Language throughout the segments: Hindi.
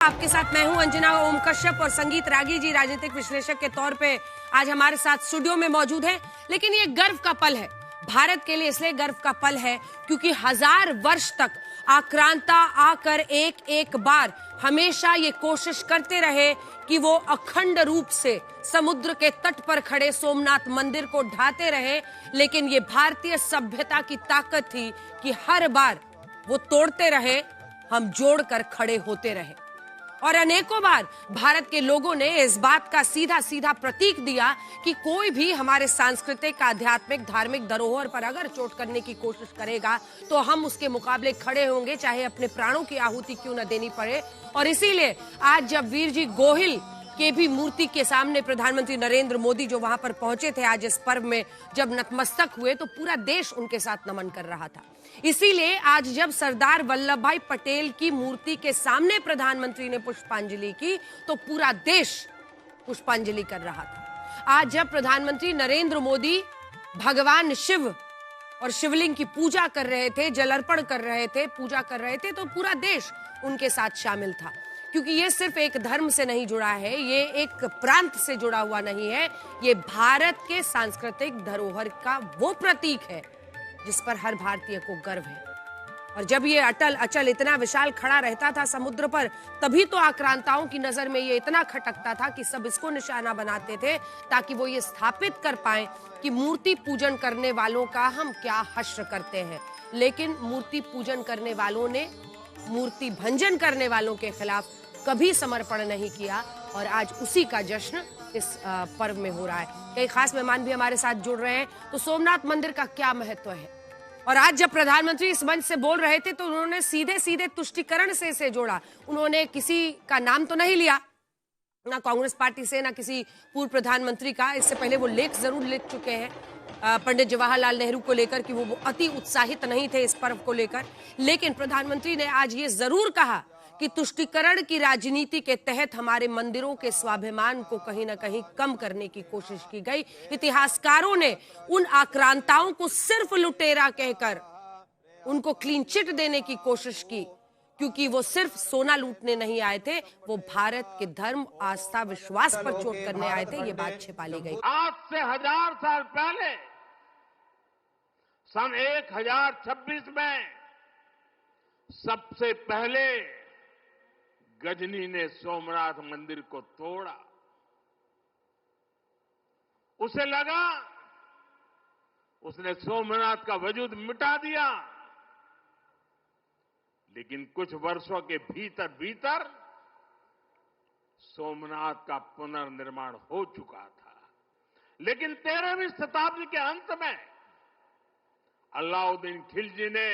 आपके साथ मैं हूं अंजना ओम कश्यप और संगीत रागी जी राजनीतिक विश्लेषक के तौर पे आज हमारे साथ स्टूडियो में मौजूद हैं। लेकिन ये गर्व का पल है, भारत के लिए इसलिए गर्व का पल है क्योंकि 1000 वर्ष तक आक्रांता आकर एक एक बार हमेशा ये कोशिश करते रहे कि वो अखंड रूप से समुद्र के तट पर खड़े सोमनाथ मंदिर को ढाते रहे। लेकिन ये भारतीय सभ्यता की ताकत थी कि हर बार वो तोड़ते रहे, हम जोड़कर खड़े होते रहे। और अनेकों बार भारत के लोगों ने इस बात का सीधा सीधा प्रतीक दिया कि कोई भी हमारे सांस्कृतिक, आध्यात्मिक, धार्मिक धरोहर पर अगर चोट करने की कोशिश करेगा तो हम उसके मुकाबले खड़े होंगे, चाहे अपने प्राणों की आहुति क्यों न देनी पड़े। और इसीलिए आज जब वीर जी गोहिल के भी मूर्ति के सामने प्रधानमंत्री नरेंद्र मोदी जो वहां पर पहुंचे थे आज इस पर्व में, जब नतमस्तक हुए तो पूरा देश उनके साथ नमन कर रहा था। इसीलिए आज जब सरदार वल्लभ भाई पटेल की मूर्ति के सामने प्रधानमंत्री ने पुष्पांजलि की तो पूरा देश पुष्पांजलि कर रहा था। आज जब प्रधानमंत्री नरेंद्र मोदी भगवान शिव और शिवलिंग की पूजा कर रहे थे, जलार्पण कर रहे थे, पूजा कर रहे थे, तो पूरा देश उनके साथ शामिल था। क्योंकि ये सिर्फ एक धर्म से नहीं जुड़ा है, ये एक प्रांत से जुड़ा हुआ नहीं है, ये भारत के सांस्कृतिक धरोहर का वो प्रतीक है जिस पर हर भारतीय को गर्व है। और जब ये अटल अचल इतना विशाल खड़ा रहता था समुद्र पर, तभी तो आक्रांताओं की नजर में ये इतना खटकता था कि सब इसको निशाना बनाते थे ताकि वो ये स्थापित कर पाए कि मूर्ति पूजन करने वालों का हम क्या हश्र करते हैं। लेकिन मूर्ति पूजन करने वालों ने मूर्ति भंजन करने वालों के खिलाफ कभी समर्पण नहीं किया और आज उसी का जश्न इस पर्व में हो रहा है। कई खास मेहमान भी हमारे साथ जुड़ रहे हैं। तो सोमनाथ मंदिर का क्या महत्व है, और आज जब प्रधानमंत्री इस मंच से बोल रहे थे तो उन्होंने सीधे सीधे तुष्टीकरण से इसे जोड़ा। उन्होंने किसी का नाम तो नहीं लिया, ना कांग्रेस पार्टी से, ना किसी पूर्व प्रधानमंत्री का। इससे पहले वो लेख जरूर लिख चुके हैं पंडित जवाहरलाल नेहरू को लेकर कि वो अति उत्साहित नहीं थे इस पर्व को लेकर। लेकिन प्रधानमंत्री ने आज ये जरूर कहा कि तुष्टीकरण की राजनीति के तहत हमारे मंदिरों के स्वाभिमान को कहीं ना कहीं कम करने की कोशिश की गई। इतिहासकारों ने उन आक्रांताओं को सिर्फ लुटेरा कहकर उनको क्लीन चिट देने की कोशिश की, क्योंकि वो सिर्फ सोना लूटने नहीं आए थे, वो भारत के धर्म, आस्था, विश्वास पर चोट करने आए थे। ये बात छिपा ली गई। आज से 1000 साल पहले सन 1026 में सबसे पहले गजनी ने सोमनाथ मंदिर को तोड़ा। उसे लगा उसने सोमनाथ का वजूद मिटा दिया, लेकिन कुछ वर्षों के भीतर भीतर सोमनाथ का पुनर्निर्माण हो चुका था। लेकिन 13वीं शताब्दी के अंत में अलाउद्दीन खिलजी ने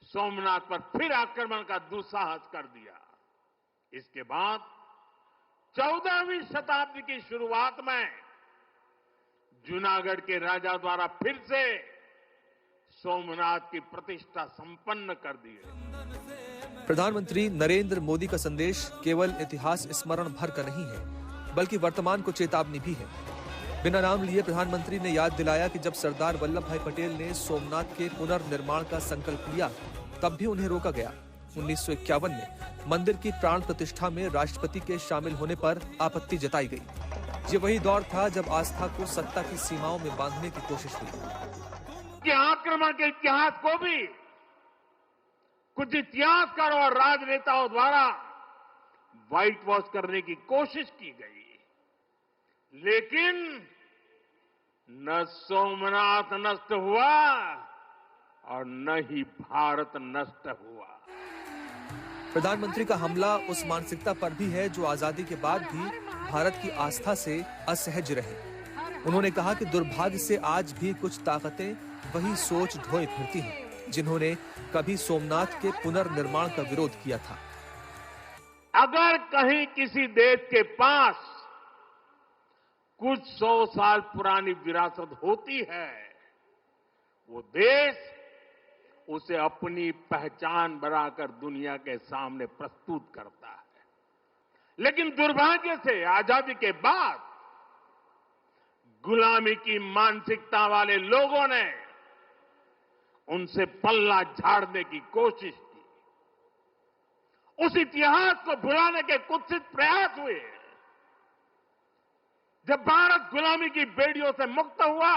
सोमनाथ पर फिर आक्रमण का दुस्साहस कर दिया। इसके बाद 14वीं शताब्दी की शुरुआत में जूनागढ़ के राजा द्वारा फिर से सोमनाथ की प्रतिष्ठा संपन्न कर दी गई। प्रधानमंत्री नरेंद्र मोदी का संदेश केवल इतिहास स्मरण भर का नहीं है, बल्कि वर्तमान को चेतावनी भी है। बिना नाम लिए प्रधानमंत्री ने याद दिलाया कि जब सरदार वल्लभ भाई पटेल ने सोमनाथ के पुनर्निर्माण का संकल्प लिया, तब भी उन्हें रोका गया। 1951 में मंदिर की प्राण प्रतिष्ठा में राष्ट्रपति के शामिल होने पर आपत्ति जताई गई। ये वही दौर था जब आस्था को सत्ता की सीमाओं में बांधने की कोशिश हुई। कि आक्रमण के इतिहास को भी कुछ इतिहासकारों और राजनेताओं द्वारा व्हाइट वॉश करने की कोशिश की गई, लेकिन न सोमनाथ नष्ट हुआ और न ही भारत नष्ट हुआ। प्रधानमंत्री का हमला उस मानसिकता पर भी है जो आजादी के बाद भी भारत की आस्था से असहज रहे। उन्होंने कहा कि दुर्भाग्य से आज भी कुछ ताकतें वही सोच ढोए फिरती हैं जिन्होंने कभी सोमनाथ के पुनर्निर्माण का विरोध किया था। अगर कहीं किसी देश के पास कुछ 100 साल पुरानी विरासत होती है, वो देश उसे अपनी पहचान बनाकर दुनिया के सामने प्रस्तुत करता है। लेकिन दुर्भाग्य से आजादी के बाद गुलामी की मानसिकता वाले लोगों ने उनसे पल्ला झाड़ने की कोशिश की। उस इतिहास को भुलाने के कुत्सित प्रयास हुए। जब भारत गुलामी की बेड़ियों से मुक्त हुआ,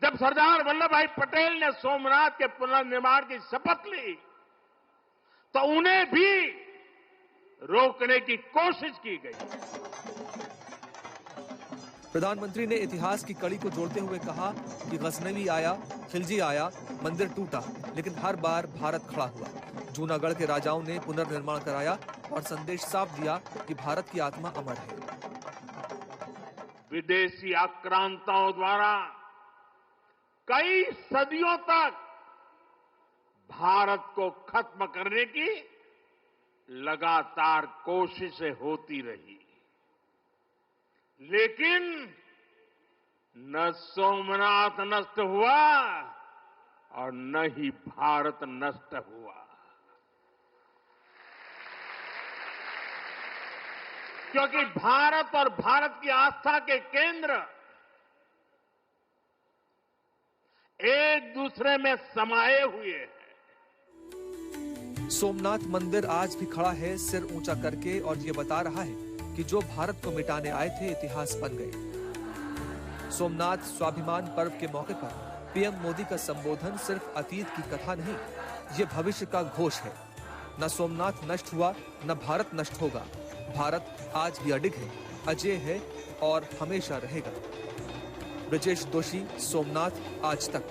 जब सरदार वल्लभ भाई पटेल ने सोमनाथ के पुनर्निर्माण की शपथ ली, तो उन्हें भी रोकने की कोशिश की गई। प्रधानमंत्री ने इतिहास की कड़ी को जोड़ते हुए कहा कि गजनवी आया, खिलजी आया, मंदिर टूटा, लेकिन हर बार भारत खड़ा हुआ। जूनागढ़ के राजाओं ने पुनर्निर्माण कराया और संदेश साफ दिया कि भारत की आत्मा अमर है। विदेशी आक्रांताओं द्वारा कई सदियों तक भारत को खत्म करने की लगातार कोशिशें होती रही, लेकिन न सोमनाथ नष्ट हुआ और न ही भारत नष्ट हुआ। क्योंकि भारत और भारत की आस्था के केंद्र एक दूसरे में समाये हुए हैं। सोमनाथ मंदिर आज भी खड़ा है, सिर ऊंचा करके, और ये बता रहा है कि जो भारत को मिटाने आए थे इतिहास बन गए। सोमनाथ स्वाभिमान पर्व के मौके पर पीएम मोदी का संबोधन सिर्फ अतीत की कथा नहीं, ये भविष्य का घोष है। न सोमनाथ नष्ट हुआ, न भारत नष्ट होगा। भारत आज भी अडिग है, अजेय है और हमेशा रहेगा। ब्रजेश दोषी, सोमनाथ आज तक।